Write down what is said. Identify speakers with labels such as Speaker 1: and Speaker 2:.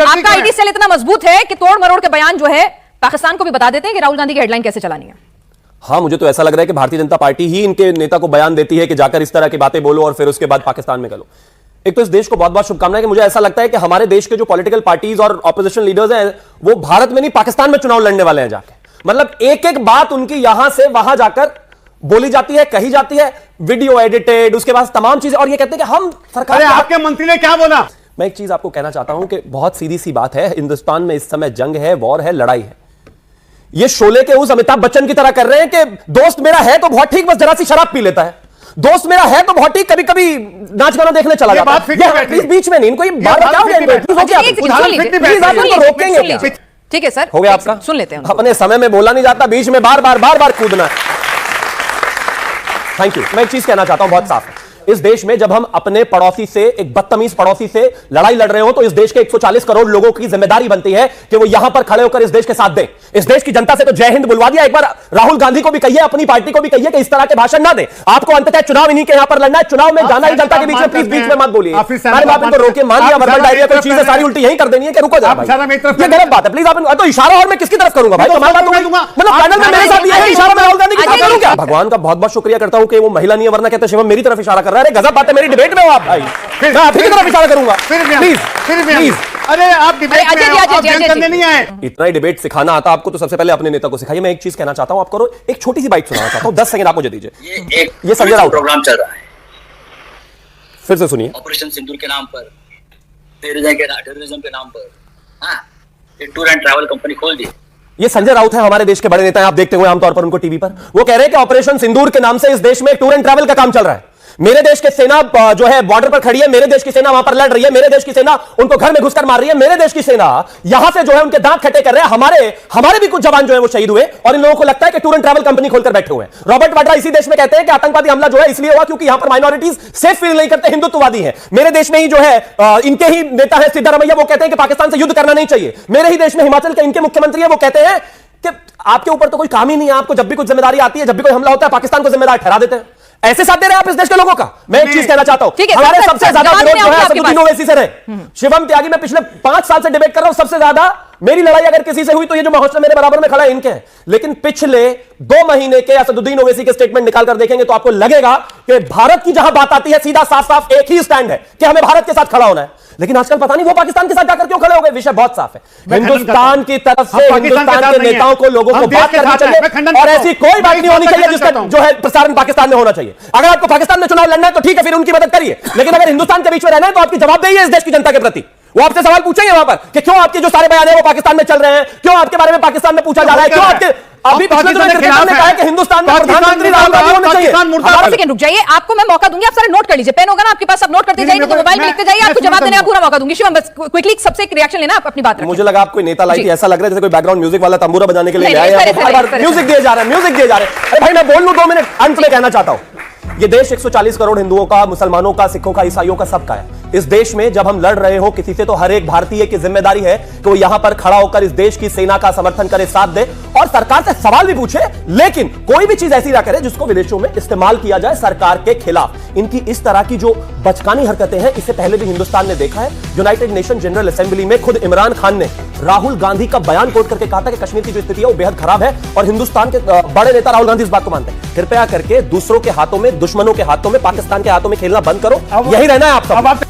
Speaker 1: आपका IT cell इतना मजबूत है कि तोड़ मरोड़ के बयान जो है पाकिस्तान को भी बता देते हैं कि राहुल गांधी की हेडलाइन कैसे चलानी है।
Speaker 2: हाँ, मुझे तो ऐसा लग रहा है कि भारतीय जनता पार्टी ही इनके नेता को बयान देती है कि जाकर इस तरह की बातें बोलो और फिर उसके बाद पाकिस्तान में करो। एक तो इस देश को बहुत बहुत शुभकामनाएं कि मुझे ऐसा लगता है कि हमारे देश के जो पॉलिटिकल पार्टीज और ऑपोजिशन लीडर्स हैं वो भारत में नहीं पाकिस्तान में चुनाव लड़ने वाले हैं जाके। मतलब एक एक बात उनकी यहां से वहां जाकर बोली जाती है, कही जाती है, वीडियो एडिटेड, उसके बाद तमाम चीजें, और ये कहते हैं कि हम सरकार।
Speaker 3: आपके मंत्री ने क्या बोला?
Speaker 2: मैं एक चीज आपको कहना चाहता हूं कि बहुत सीधी सी बात है, हिंदुस्तान में इस समय जंग है, वॉर है, लड़ाई है। ये शोले के उस अमिताभ बच्चन की तरह कर रहे हैं कि दोस्त मेरा है तो बहुत ठीक, बस जरा सी शराब पी लेता है, दोस्त मेरा है तो बहुत ठीक, कभी कभी नाच गाना देखने चला जाता है। प्लीज बीच में नहीं, इनको ये बात रोकेंगे।
Speaker 1: ठीक है सर,
Speaker 2: हो गया आपका,
Speaker 1: सुन लेते हैं।
Speaker 2: अपने समय में बोला नहीं जाता, बीच में बार बार कूदना। Thank you. मैं एक चीज कहना चाहता हूं बहुत साफ है, इस देश में जब हम अपने पड़ोसी से, एक बदतमीज पड़ोसी से लड़ाई लड़ रहे हो तो इस देश के 140 करोड़ लोगों की जिम्मेदारी बनती है कि वो यहां पर खड़े होकर इस देश के साथ दें। इस देश की जनता से तो जय हिंद बुलवा दिया, एक बार राहुल गांधी को भी कहिए, अपनी पार्टी को भी कहिए कि इस तरह के भाषण ना दें। आपको अंततः चुनाव इन्हीं के यहां पर लड़ना है, चुनाव में जाना ही जनता के बीच में, प्लीज बीच में मत बोलिए। अरे बाप, इनको रोके, मान लिया वर्बल डायरिया, कोई चीजें सारी उल्टी यही कर देनी है कि रुको जाओ, ये गलत बात है। प्लीज आप तो इशारा, और मैं किसकी तरफ करूंगा भाई? मतलब पैनल में मेरे साथ ये है, इशारा में राहुल गांधी की तरफ करूं क्या? भगवान का बहुत बहुत शुक्रिया करता हूं कि वो महिला नहीं है, वरना कहते शिवम मेरी तरफ इशारा कर रहा है। गजब बात है, मेरी डिबेट में हो आप भाई, मैं आपकी तरफ इशारा करूंगा। प्लीज
Speaker 3: अरे आप डिबेट करने नहीं आए।
Speaker 2: इतना ही डिबेट सिखाना आता आपको तो सबसे पहले अपने नेता को सिखाइए। मैं एक चीज कहना चाहता हूं, आप करो, एक छोटी सी बाइट सुनाना चाहता हूं, 10 सेकंड आप मुझे दीजिए। ये संजय राउत
Speaker 4: प्रोग्राम चल रहा है,
Speaker 2: फिर से सुनिए।
Speaker 4: ऑपरेशन सिंदूर के नाम पर, टेररिज्म के नाम पर, हाँ, एक टूर एंड ट्रैवल कंपनी खोल दी।
Speaker 2: ये संजय राउत है, हमारे देश के बड़े नेता हैं, आप देखते हुए आमतौर पर उनको टीवी पर। वो कह रहे हैं कि ऑपरेशन सिंदूर के नाम से इस देश में एक टूर एंड ट्रैवल का काम चल रहा है। मेरे देश की सेना जो है बॉर्डर पर खड़ी है, मेरे देश की सेना वहां पर लड़ रही है, मेरे देश की सेना उनको घर में घुसकर मार रही है, मेरे देश की सेना यहां से जो है उनके दांत खट्टे कर रहे हैं। हमारे भी कुछ जवान जो है वो शहीद हुए, और इन लोगों को लगता है कि टूर एंड ट्रैवल कंपनी खोलकर बैठे हुए हैं। रॉबर्ट वाड्रा इसी देश में कहते हैं कि आतंकवादी हमला जो है इसलिए हुआ क्योंकि यहां पर माइनॉरिटीज सेफ फील नहीं करते, हिंदुत्ववादी हैं। मेरे देश में ही जो है इनके ही नेता है सिद्धारमैया, वो कहते हैं कि पाकिस्तान से युद्ध करना नहीं चाहिए। मेरे ही देश में हिमाचल के इनके मुख्यमंत्री है, वो कहते हैं कि आपके ऊपर तो कोई काम ही नहीं है, आपको जब भी कुछ जिम्मेदारी आती है, जब भी कोई हमला होता है, पाकिस्तान को जिम्मेदार ठहरा देते हैं। ऐसे साथ दे रहे हैं आप इस देश के लोगों का। मैं एक चीज कहना चाहता हूं, हमारे सबसे ज्यादा विरोध जो है असदुद्दीन ओवैसी से रहे। शिवम त्यागी, मैं पिछले 5 साल से डिबेट कर रहा हूं, सबसे ज्यादा मेरी लड़ाई अगर किसी से हुई तो ये जो महाराष्ट्र मेरे बराबर में खड़ा है इनके हैं। लेकिन पिछले 2 महीने के असदुद्दीन ओवैसी के स्टेटमेंट निकाल कर देखेंगे तो आपको लगेगा कि भारत की जहां बात आती है सीधा साफ साफ एक ही स्टैंड है कि हमें भारत के साथ खड़ा होना है। लेकिन आजकल पता नहीं वो पाकिस्तान के साथ जाकर क्यों खड़े हो गए। विषय बहुत साफ है, हिंदुस्तान की तरफ से हिंदुस्तान के नेताओं को, लोगों को बात करनी चाहिए, और ऐसी कोई बात नहीं होनी चाहिए जिसका जो है प्रसारण पाकिस्तान में होना चाहिए। अगर आपको पाकिस्तान में चुनाव लड़ना है तो ठीक है, फिर उनकी मदद करिए, लेकिन अगर हिंदुस्तान के बीच में रहना है तो आपकी जवाबदेही है इस देश की जनता के प्रति। वो आपसे सवाल पूछेंगे वहां पर कि क्यों आपके जो सारे बयान है वो पाकिस्तान में चल रहे हैं, क्यों आपके बारे में पाकिस्तान में पूछा जा रहा है, क्यों आपके अभी पिछले दिनों क्रिकेटर ने कहा कि हिंदुस्तान में प्रधानमंत्री राहुल गांधी होना चाहिए।
Speaker 1: एक सेकंड रुक जाइए, आपको मैं मौका दूंगी, आप सारे नोट कर लीजिए, पेन होगा ना आपके पास, सब नोट करते जाइए, तो मोबाइल में लिखते जाइए, आपको जवाब देने का पूरा मौका दूंगी। शिवम बस क्विकली सबसे एक रिएक्शन लेना, आप अपनी बात रखें।
Speaker 2: मुझे लगा आप कोई नेता लाई थी, ऐसा लग रहा है जैसे कोई बैकग्राउंड म्यूजिक वाला तंबूरा बजाने के लिए ले आया है, म्यूजिक दिए जा रहे हैं, म्यूजिक दिए जा रहे हैं। अरे भाई मैं बोल लूं 2 मिनट, अंत में कहना चाहता हूं, ये देश 140 करोड़ हिंदुओं का, मुसलमानों का, सिखों का, ईसाइयों का, सबका है। इस देश में जब हम लड़ रहे हो किसी से, तो हर एक भारतीय की जिम्मेदारी है कि वो यहां पर खड़ा होकर इस देश की सेना का समर्थन करे, साथ दे, और सरकार से सवाल भी पूछे, लेकिन कोई भी चीज ऐसी ना करे जिसको विदेशों में इस्तेमाल किया जाए सरकार के खिलाफ। इनकी इस तरह की जो बचकानी हरकतें हैं, इससे पहले भी हिंदुस्तान ने देखा है। यूनाइटेड नेशन जनरल असेंबली में खुद इमरान खान ने राहुल गांधी का बयान कोट करके कहा था कि कश्मीर की जो स्थिति है वो बेहद खराब है, और हिंदुस्तान के बड़े नेता राहुल गांधी इस बात को मानते हैं। कृपया करके दूसरों के हाथों में, दुश्मनों के हाथों में, पाकिस्तान के हाथों में खेलना बंद करो, यही रहना है आप सब।